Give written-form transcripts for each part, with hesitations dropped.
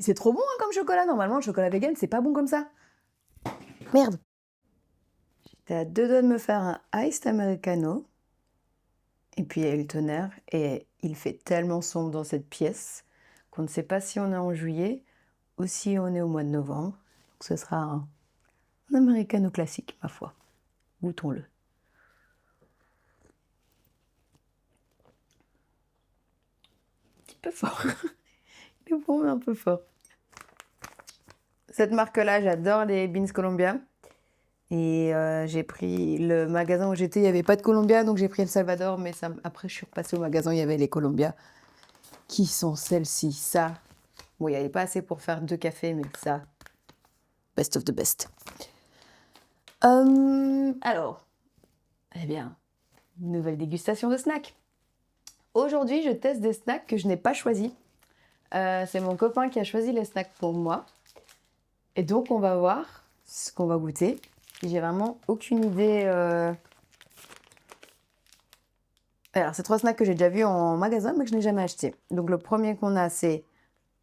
C'est trop bon hein, comme chocolat. Normalement, le chocolat vegan, c'est pas bon comme ça. Merde. J'étais à deux doigts de me faire un iced americano. Et puis il y a eu le tonnerre. Et il fait tellement sombre dans cette pièce qu'on ne sait pas si on est en juillet ou si on est au mois de novembre. Donc ce sera un americano classique, ma foi. Goûtons-le. Un petit peu fort. Il est bon, mais un peu fort. Cette marque-là, j'adore les Beans Colombia. Et j'ai pris le magasin où j'étais, il n'y avait pas de Colombia, donc j'ai pris El Salvador. Mais ça, après, je suis repassée au magasin, il y avait les Colombia. Qui sont celles-ci? Ça, bon, il n'y avait pas assez pour faire 2 cafés, mais ça, best of the best. Alors, eh bien, une nouvelle dégustation de snacks. Aujourd'hui, je teste des snacks que je n'ai pas choisis. C'est mon copain qui a choisi les snacks pour moi. Et donc, on va voir ce qu'on va goûter. J'ai vraiment aucune idée. Alors, c'est 3 snacks que j'ai déjà vus en magasin, mais que je n'ai jamais achetés. Donc, le premier qu'on a, c'est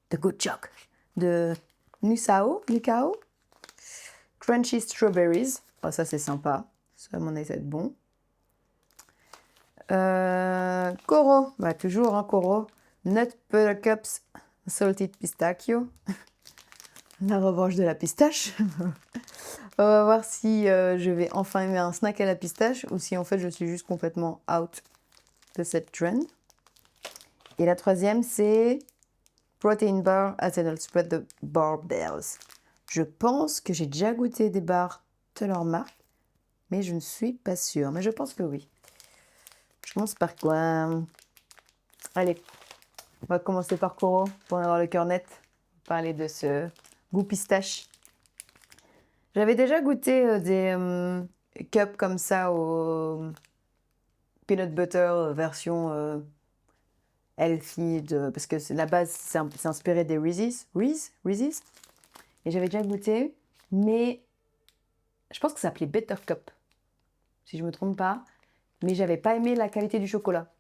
The Good Choc de Nusao, Crunchy Strawberries. Oh, ça, c'est sympa. Ça, à mon avis, ça va être bon. Koro, bah, toujours un Koro. Nut Butter Cups Salted Pistachio. La revanche de la pistache. On va voir si je vais enfin aimer un snack à la pistache ou si en fait je suis juste complètement out de cette trend. Et la troisième, c'est Protein Bar Artisanal Spread de Barbells. Je pense que j'ai déjà goûté des bars de leur marque, mais je ne suis pas sûre. Mais je pense que oui. Je commence par quoi? Allez, on va commencer par Koro pour en avoir le cœur net. Parler de ce goût pistache. J'avais déjà goûté des cups comme ça au peanut butter version healthy, parce que la base c'est inspiré des Reese's. Et j'avais déjà goûté, mais je pense que ça s'appelait Better Cup, si je me trompe pas. Mais j'avais pas aimé la qualité du chocolat.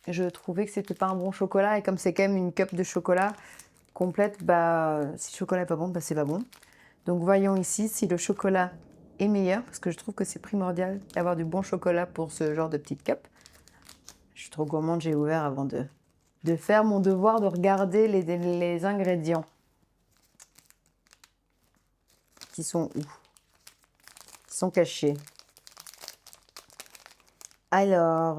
Je trouvais que c'était pas un bon chocolat, et comme c'est quand même une cup de chocolat complète, bah si le chocolat est pas bon, bah c'est pas bon. Donc voyons ici si le chocolat est meilleur, parce que je trouve que c'est primordial d'avoir du bon chocolat pour ce genre de petite cup. Je suis trop gourmande, j'ai ouvert avant de faire mon devoir de regarder les ingrédients. Qui sont où? Qui sont cachés. Alors,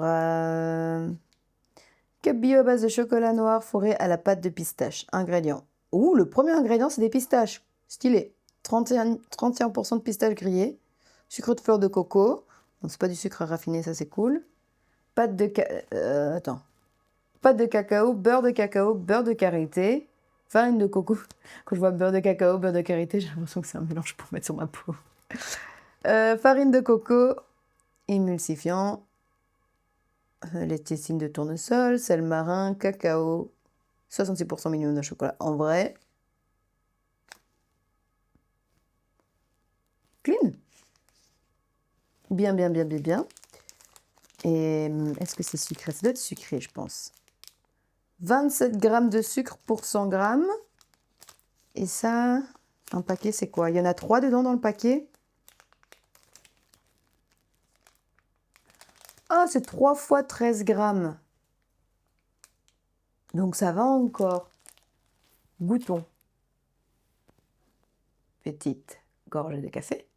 cup bio à base de chocolat noir fourré à la pâte de pistache. Ingrédients. Ouh, le premier ingrédient, c'est des pistaches. Stylé. 31% de pistaches grillées. Sucre de fleur de coco. Donc, c'est pas du sucre raffiné, ça c'est cool. Pâte de cacao, beurre de karité, farine de coco. Quand je vois beurre de cacao, beurre de karité, j'ai l'impression que c'est un mélange pour mettre sur ma peau. Farine de coco, émulsifiant, léthicine de tournesol, sel marin, cacao, 66% minimum de chocolat. En vrai, clean. Bien. Et est-ce que c'est sucré? Ça doit être sucré, je pense. 27 grammes de sucre pour 100 grammes. Et ça, un paquet, c'est quoi? Il y en a 3 dedans dans le paquet. Ah, c'est 3 fois 13 grammes. Donc ça va encore. Goûtons. Petite gorgée de café.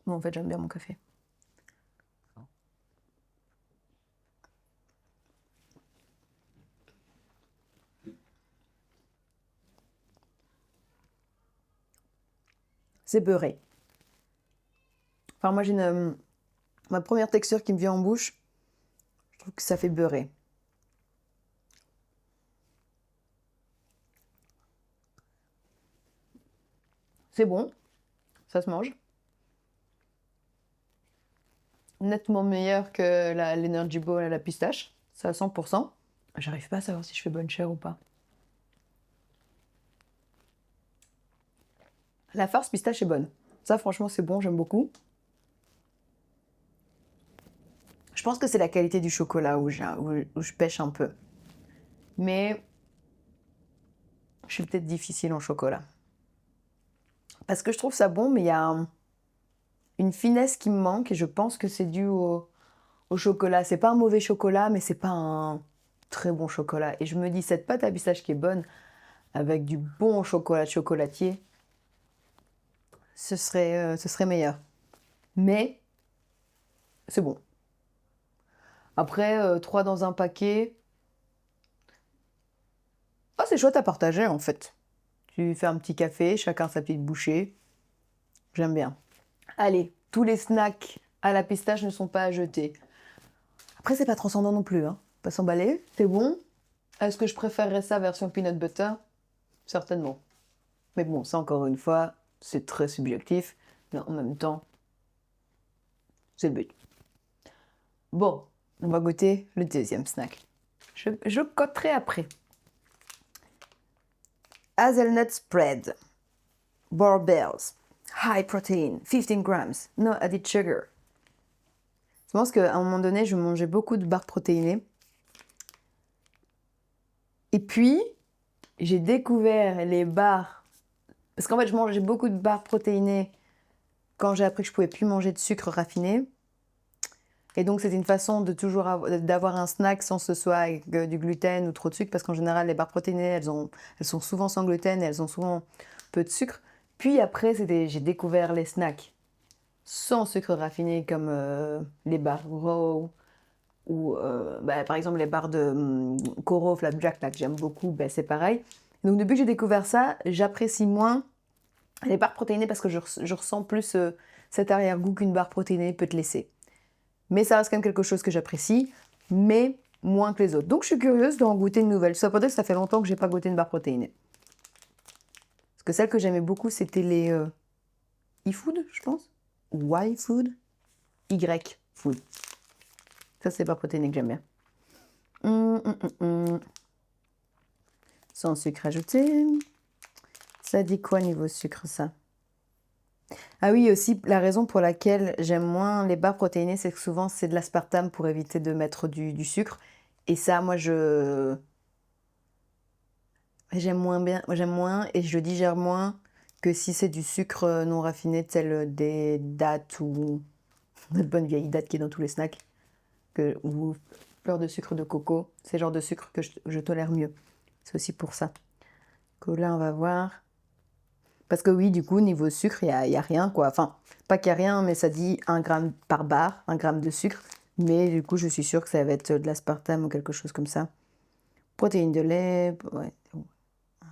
Bon, en fait, j'aime bien mon café. C'est beurré. Enfin, moi, j'ai ma première texture qui me vient en bouche. Je trouve que ça fait beurré. C'est bon. Ça se mange. Nettement meilleur que l'Energy Ball à la pistache. C'est à 100%. J'arrive pas à savoir si je fais bonne chère ou pas. La farce pistache est bonne. Ça, franchement, c'est bon, j'aime beaucoup. Je pense que c'est la qualité du chocolat où je pêche un peu. Mais je suis peut-être difficile en chocolat. Parce que je trouve ça bon, mais il y a une finesse qui me manque et je pense que c'est dû au chocolat. C'est pas un mauvais chocolat, mais c'est pas un très bon chocolat. Et je me dis, cette pâte à pistache qui est bonne, avec du bon chocolat chocolatier, ce serait meilleur. Mais c'est bon. Après, 3 dans un paquet, ah, c'est chouette à partager en fait. Tu fais un petit café, chacun sa petite bouchée. J'aime bien. Allez, tous les snacks à la pistache ne sont pas à jeter. Après, c'est pas transcendant non plus, hein. Pas s'emballer, c'est bon. Est-ce que je préférerais ça version peanut butter? Certainement. Mais bon, ça encore une fois, c'est très subjectif. Mais en même temps, c'est le but. Bon, on va goûter le deuxième snack. Je coterai après. Hazelnut spread. Barbells. High protein, 15 grams. No added sugar. Je pense qu'à un moment donné, je mangeais beaucoup de barres protéinées. Et puis, j'ai découvert les barres. Parce qu'en fait, je mangeais beaucoup de barres protéinées quand j'ai appris que je pouvais plus manger de sucre raffiné. Et donc, c'était une façon de toujours d'avoir un snack sans que ce soit avec du gluten ou trop de sucre. Parce qu'en général, les barres protéinées, elles sont souvent sans gluten et elles ont souvent peu de sucre. Puis après, j'ai découvert les snacks sans sucre raffiné comme les barres Raw ou par exemple les barres de Koro Flapjack là, que j'aime beaucoup, c'est pareil. Donc depuis que j'ai découvert ça, j'apprécie moins les barres protéinées parce que je ressens plus cet arrière-goût qu'une barre protéinée peut te laisser. Mais ça reste quand même quelque chose que j'apprécie, mais moins que les autres. Donc je suis curieuse d'en goûter une nouvelle. Ça peut dire que ça fait longtemps que j'ai pas goûté une barre protéinée. Parce que celle que j'aimais beaucoup, c'était les e-food, je pense. Y-food. Y-food. Ça, c'est pas protéiné que j'aime bien. Sans sucre ajouté. Ça dit quoi niveau sucre, ça? Ah oui, aussi, la raison pour laquelle j'aime moins les barres protéinées, c'est que souvent, c'est de l'aspartame pour éviter de mettre du sucre. Et ça, moi, j'aime moins bien. J'aime moins et je le digère moins que si c'est du sucre non raffiné, tel des dattes ou notre bonne vieille date qui est dans tous les snacks. Ou fleur de sucre de coco. C'est le genre de sucre que je tolère mieux. C'est aussi pour ça. Que là, on va voir. Parce que oui, du coup, niveau sucre, il y a rien, quoi. Enfin, pas qu'il y a rien, mais ça dit 1 gramme par barre, 1 gramme de sucre. Mais du coup, je suis sûre que ça va être de l'aspartame ou quelque chose comme ça. Protéines de lait, ouais.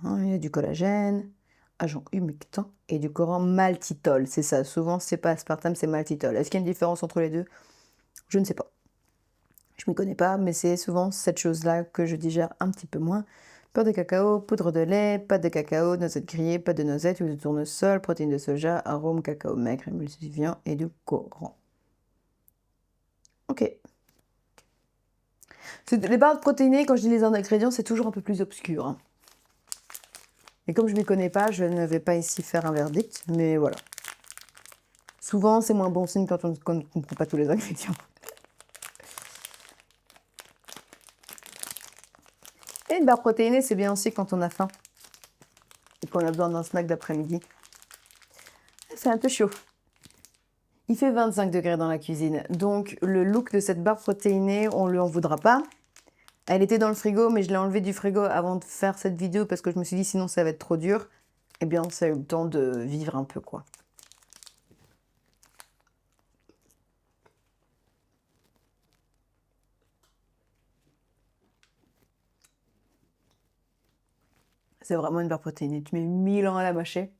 Il y a du collagène, agent humectant et du colorant maltitol. C'est ça, souvent, c'est pas aspartame, c'est maltitol. Est-ce qu'il y a une différence entre les deux? Je ne sais pas. Je m'y connais pas, mais c'est souvent cette chose-là que je digère un petit peu moins. Beurre de cacao, poudre de lait, pâte de cacao, noisettes grillées, pâte de noisette, huile de tournesol, protéines de soja, arôme cacao maigre, émulsifiant et du colorant. Ok. Les barres protéinées, quand je dis les ingrédients, c'est toujours un peu plus obscur, hein. Et comme je ne m'y connais pas, je ne vais pas ici faire un verdict, mais voilà. Souvent, c'est moins bon signe quand on ne comprend pas tous les ingrédients. Et une barre protéinée, c'est bien aussi quand on a faim et qu'on a besoin d'un snack d'après-midi. C'est un peu chaud. Il fait 25 degrés dans la cuisine, donc le look de cette barre protéinée, on ne lui en voudra pas. Elle était dans le frigo, mais je l'ai enlevée du frigo avant de faire cette vidéo parce que je me suis dit sinon ça va être trop dur. Eh bien, ça a eu le temps de vivre un peu, quoi. C'est vraiment une barre protéinée. Tu mets 1000 ans à la mâcher.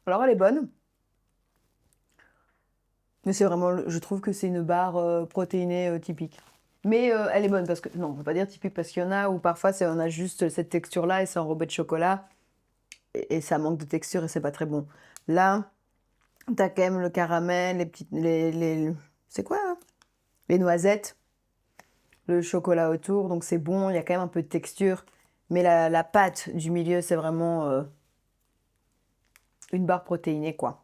Alors, elle est bonne. Mais c'est vraiment, je trouve que c'est une barre protéinée typique. Mais elle est bonne parce que, non, on ne va pas dire typique parce qu'il y en a où parfois on a juste cette texture-là et c'est enrobé de chocolat et ça manque de texture et c'est pas très bon. Là, t'as quand même le caramel, les petites, c'est quoi, hein, les noisettes, le chocolat autour, donc c'est bon, il y a quand même un peu de texture. Mais la pâte du milieu, c'est vraiment une barre protéinée, quoi.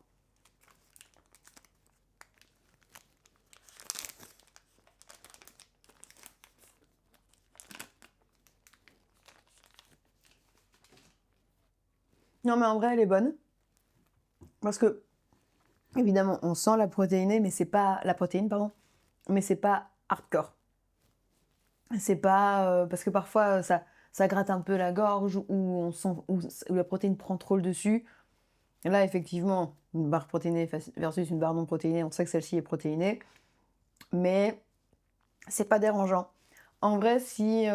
Non, mais en vrai, elle est bonne. Parce que, évidemment, on sent la protéinée, mais c'est pas... La protéine, pardon. Mais c'est pas hardcore. C'est pas... parce que parfois, ça gratte un peu la gorge ou on sent, où la protéine prend trop le dessus. Et là, effectivement, une barre protéinée versus une barre non protéinée, on sait que celle-ci est protéinée. Mais c'est pas dérangeant. En vrai, si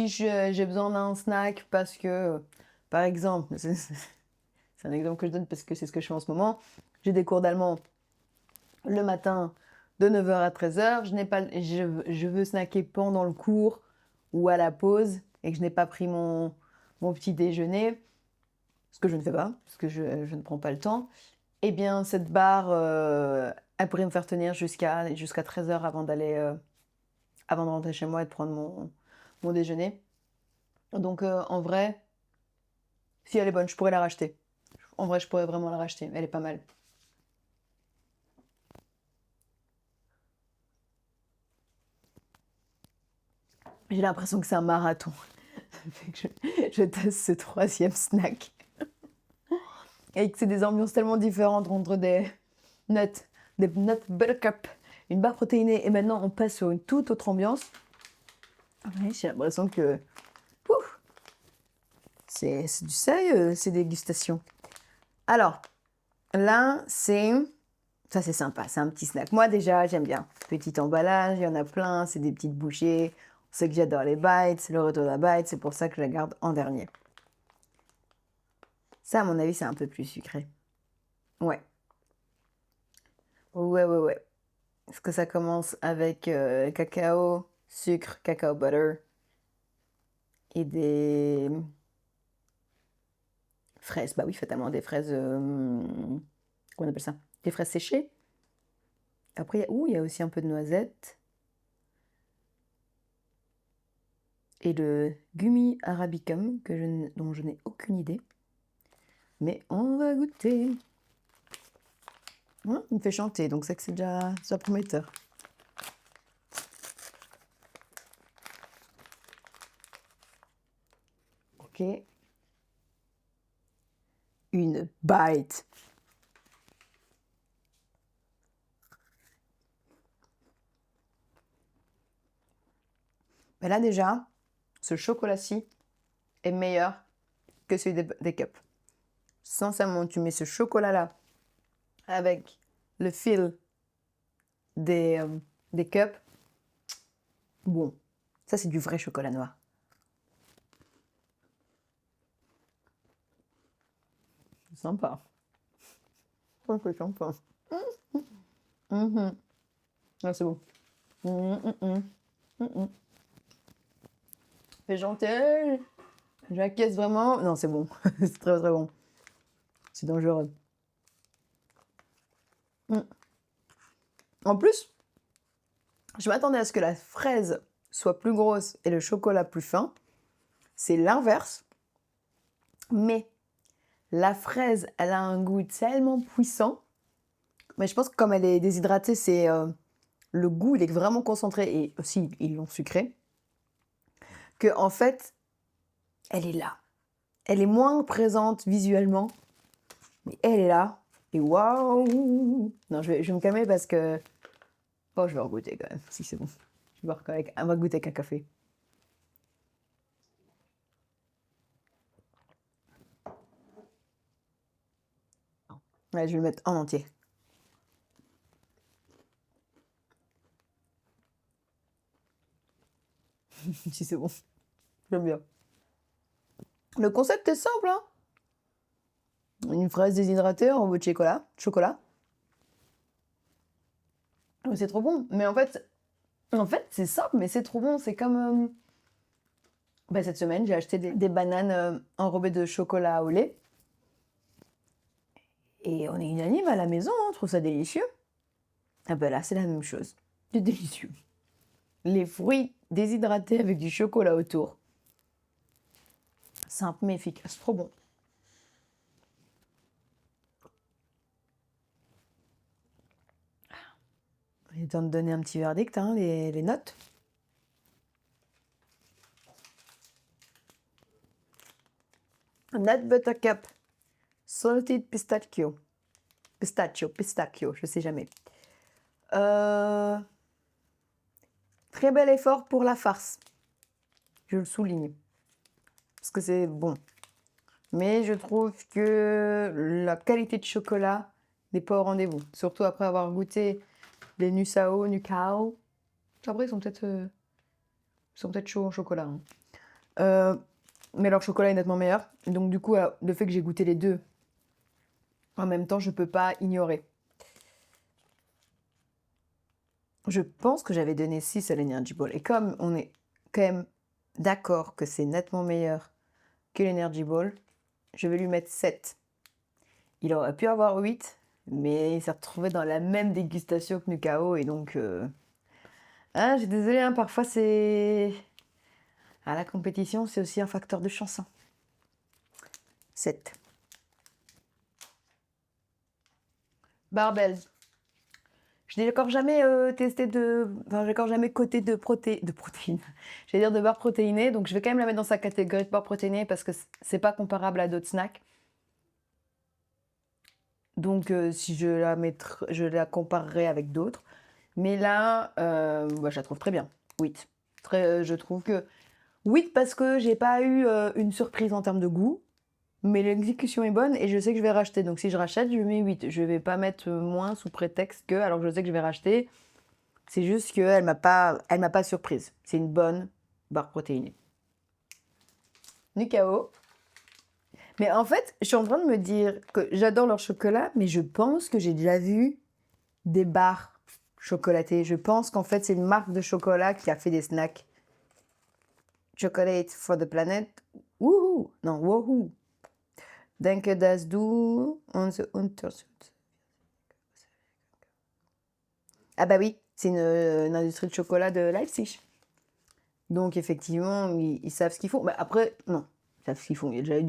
j'ai besoin d'un snack parce que, par exemple, c'est un exemple que je donne parce que c'est ce que je fais en ce moment, j'ai des cours d'allemand le matin de 9 h à 13 h, je veux snacker pendant le cours ou à la pause et que je n'ai pas pris mon petit déjeuner, ce que je ne fais pas, parce que je ne prends pas le temps, eh bien cette barre, elle pourrait me faire tenir jusqu'à 13 h avant de rentrer chez moi et de prendre mon déjeuner. Donc en vrai, si elle est bonne, je pourrais la racheter. En vrai, je pourrais vraiment la racheter. Elle est pas mal. J'ai l'impression que c'est un marathon. je teste ce troisième snack. Et que c'est des ambiances tellement différentes entre des nuts buttercup, une barre protéinée, et maintenant on passe sur une toute autre ambiance. Ouais, j'ai l'impression que c'est du sérieux, ces dégustations. Alors, là, ça c'est sympa, c'est un petit snack. Moi déjà, j'aime bien. Petit emballage, il y en a plein, c'est des petites bouchées. On sait que j'adore les bites, le retour de la bite, c'est pour ça que je la garde en dernier. Ça, à mon avis, c'est un peu plus sucré. Ouais. Ouais. Est-ce que ça commence avec cacao, sucre, cacao butter et des fraises? Bah oui, fatalement des fraises. Comment on appelle ça? Des fraises séchées. Après, il y a aussi un peu de noisettes. Et le gummy arabicum, dont je n'ai aucune idée. Mais on va goûter. Il me fait chanter, donc c'est déjà prometteur. Ok. Une bite. Mais là déjà, ce chocolat-ci est meilleur que celui des cups. Sincèrement, tu mets ce chocolat-là avec le fil des cups. Bon, ça c'est du vrai chocolat noir. C'est sympa. C'est sympa. Ah, c'est bon. Fais chanter. J'acquiesce vraiment. Non, c'est bon. C'est très très bon. C'est dangereux. En plus, je m'attendais à ce que la fraise soit plus grosse et le chocolat plus fin. C'est l'inverse. Mais la fraise, elle a un goût tellement puissant. Mais je pense que comme elle est déshydratée, c'est le goût, il est vraiment concentré. Et aussi, ils l'ont sucré. Que en fait, elle est là. Elle est moins présente visuellement. Mais elle est là. Et waouh! Non, je vais me calmer parce que... Oh, je vais regoûter quand même, si c'est bon. Je vais voir on va goûter avec un café. Ouais, je vais le mettre en entier. Si c'est bon. J'aime bien. Le concept est simple, hein? Une fraise déshydratée en bout de chocolat. Mais c'est trop bon. Mais en fait, c'est simple, mais c'est trop bon. C'est comme... cette semaine, j'ai acheté des bananes enrobées de chocolat au lait. Et on est unanime à la maison, on trouve ça délicieux. Ah ben là, c'est la même chose. C'est délicieux. Les fruits déshydratés avec du chocolat autour. Simple mais efficace, trop bon. Il est temps de donner un petit verdict, hein, les notes. Nut Butter Cup. Salted Pistachio. Pistachio, je sais jamais. Très bel effort pour la farce. Je le souligne. Parce que c'est bon. Mais je trouve que la qualité de chocolat n'est pas au rendez-vous. Surtout après avoir goûté les Nucao. Après, ils sont peut-être chauds en chocolat. Hein. Mais leur chocolat est nettement meilleur. Donc du coup, le fait que j'ai goûté les deux en même temps, je peux pas ignorer. Je pense que j'avais donné 6 à l'Energy Ball. Et comme on est quand même d'accord que c'est nettement meilleur que l'Energy Ball, je vais lui mettre 7. Il aurait pu avoir 8, mais il s'est retrouvé dans la même dégustation que Nucao. Et donc, j'ai désolé, hein, parfois c'est... À la compétition, c'est aussi un facteur de chance. 7. Barbell. Je n'ai encore jamais testé de... Enfin, j'ai encore jamais coté de protéines. J'allais dire de barres protéinées. Donc, je vais quand même la mettre dans sa catégorie de barres protéinées parce que c'est pas comparable à d'autres snacks. Donc, si je la comparerai avec d'autres. Mais là, je la trouve très bien. 8. Je trouve que 8 parce que j'ai pas eu une surprise en termes de goût. Mais l'exécution est bonne et je sais que je vais racheter. Donc si je rachète, je mets 8. Je vais pas mettre moins sous prétexte que, alors que je sais que je vais racheter. C'est juste qu'elle m'a pas surprise. C'est une bonne barre protéinée. Nucao. Mais en fait, je suis en train de me dire que j'adore leur chocolat, mais je pense que j'ai déjà vu des barres chocolatées. Je pense qu'en fait, c'est une marque de chocolat qui a fait des snacks. Chocolate for the planet. Woohoo! Non, woohoo! Danke, das du onze Unterschied. Ah bah oui, c'est une industrie de chocolat de Leipzig. Donc effectivement, ils savent ce qu'ils font. Mais après, non, ils savent ce qu'ils font. Il y a déjà eu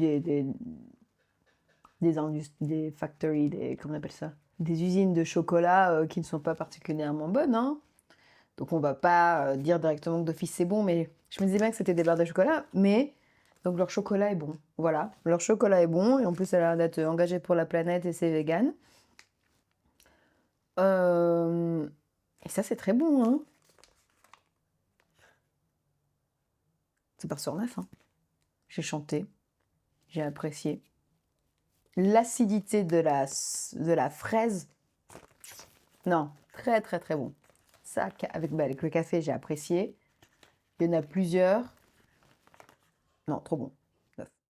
des factories, comment on appelle ça? Des usines de chocolat qui ne sont pas particulièrement bonnes. Hein. Donc on va pas dire directement que d'office c'est bon, mais je me disais bien que c'était des barres de chocolat. Mais donc leur chocolat est bon. Voilà, leur chocolat est bon et en plus ça a l'air d'être engagé pour la planète et c'est vegan. Et ça c'est très bon, hein. C'est par sur 9. Hein. J'ai chanté, j'ai apprécié. L'acidité de la fraise, non, très très très bon. Ça, avec le café, j'ai apprécié. Il y en a plusieurs. Non, trop bon.